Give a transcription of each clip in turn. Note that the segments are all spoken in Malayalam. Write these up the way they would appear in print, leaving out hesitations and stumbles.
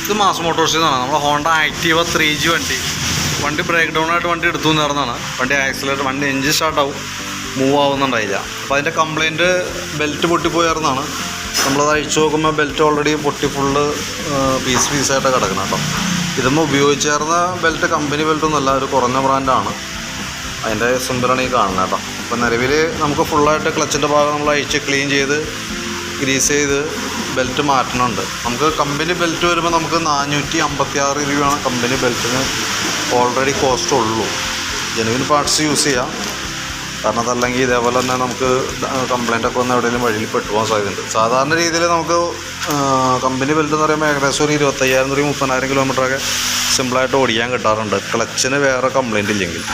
ഇത് മാസ് മോട്ടോഴ്സിൽ നിന്നാണ്. നമ്മുടെ ഹോണ്ട ആക്റ്റീവ 3G വണ്ടി ബ്രേക്ക് ഡൗൺ ആയിട്ട് വണ്ടി എടുത്തു നേർന്നാണ്. വണ്ടി ആക്സിലേറ്റർ വണ്ടി എഞ്ചിൻ സ്റ്റാർട്ടാവും, മൂവ് ആവുന്നുണ്ടായില്ല. അപ്പോൾ അതിൻ്റെ കംപ്ലയിൻറ്റ് ബെൽറ്റ് പൊട്ടിപ്പോയായിരുന്നാണ്. നമ്മളത് അഴിച്ചു നോക്കുമ്പോൾ ബെൽറ്റ് ഓൾറെഡി പൊട്ടി ഫുള്ള് പീസായിട്ട് കിടക്കണം കേട്ടോ. ഇതുമ്പോൾ ഉപയോഗിച്ചേർന്ന ബെൽറ്റ് കമ്പനി ബെൽറ്റൊന്നുമല്ല, ഒരു കുറഞ്ഞ ബ്രാൻഡാണ്. അതിൻ്റെ സിമ്പിളാണ് ഈ കാണുന്നത് കേട്ടോ. അപ്പോൾ നിലവിൽ നമുക്ക് ഫുള്ളായിട്ട് ക്ലച്ചിൻ്റെ ഭാഗം നമ്മൾ അഴിച്ച് ക്ലീൻ ചെയ്ത് ഗ്രീസ് ചെയ്ത് ബെൽറ്റ് മാറ്റണുണ്ട്. നമുക്ക് കമ്പനി ബെൽറ്റ് വരുമ്പോൾ നമുക്ക് 456 രൂപയാണ് കമ്പനി ബെൽറ്റിന് ഓൾറെഡി കോസ്റ്റ് ഉള്ളൂ. ജെനുവിൻ പാർട്സ് യൂസ് ചെയ്യാം, കാരണം അതല്ലെങ്കിൽ ഇതേപോലെ തന്നെ നമുക്ക് കംപ്ലൈൻറ്റൊക്കെ വന്ന് എവിടെയെങ്കിലും വഴിയിൽ പെട്ടുപോകാൻ സാധ്യതയുണ്ട്. സാധാരണ രീതിയിൽ നമുക്ക് കമ്പനി ബെൽറ്റ് എന്ന് പറയുമ്പോൾ ഏകദേശം ഒരു 25,000 30,000 കിലോമീറ്ററൊക്കെ സിമ്പിളായിട്ട് ഓടിക്കാൻ കിട്ടാറുണ്ട്, ക്ലച്ചിന് വേറെ കംപ്ലൈൻറ്റ് ഇല്ലെങ്കിൽ.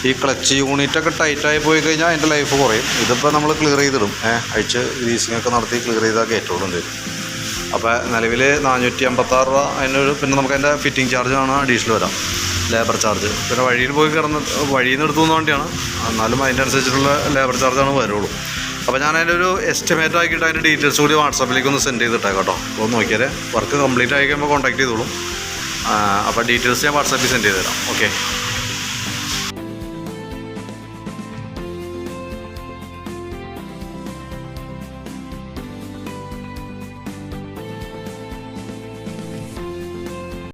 ഈ ക്ലച്ച് യൂണിറ്റൊക്കെ ടൈറ്റായി പോയി കഴിഞ്ഞാൽ അതിൻ്റെ ലൈഫ് കുറയും. ഇതിപ്പോൾ നമ്മൾ ക്ലിയർ ചെയ്തിടും, അഴിച്ച് ഗ്രീസിങ്ങൊക്കെ നടത്തി ക്ലിയർ ചെയ്താൽ കയറ്റുള്ളൂ തരും. അപ്പോൾ നിലവിൽ 456 രൂപ അതിനൊരു. പിന്നെ നമുക്ക് അതിൻ്റെ ഫിറ്റിംഗ് ചാർജാണ് അഡീഷണൽ വരാം, ലേബർ ചാർജ്. പിന്നെ വഴിയിൽ പോയി വഴിയിൽ നിന്ന് എടുത്തു വണ്ടിയാണ്, എന്നാലും അതിൻ്റെ അനുസരിച്ചിട്ടുള്ള ലേബർ ചാർജാണ് വരുള്ളൂ. അപ്പോൾ ഞാൻ അതിൻ്റെ ഒരു എസ്റ്റിമേറ്റ് ആക്കിയിട്ട് അതിൻ്റെ ഡീറ്റെയിൽസ് കൂടി വാട്സാപ്പിലേക്ക് ഒന്ന് സെൻഡ് ചെയ്തിട്ടേക്കാം കേട്ടോ. അപ്പോൾ നോക്കിയാൽ വർക്ക് കംപ്ലീറ്റ് ആയി കഴിയുമ്പോൾ കോൺടാക്ട് ചെയ്തോളൂ. അപ്പോൾ ഡീറ്റെയിൽസ് ഞാൻ വാട്സാപ്പിൽ സെൻഡ് ചെയ്ത് തരാം. ഓക്കെ.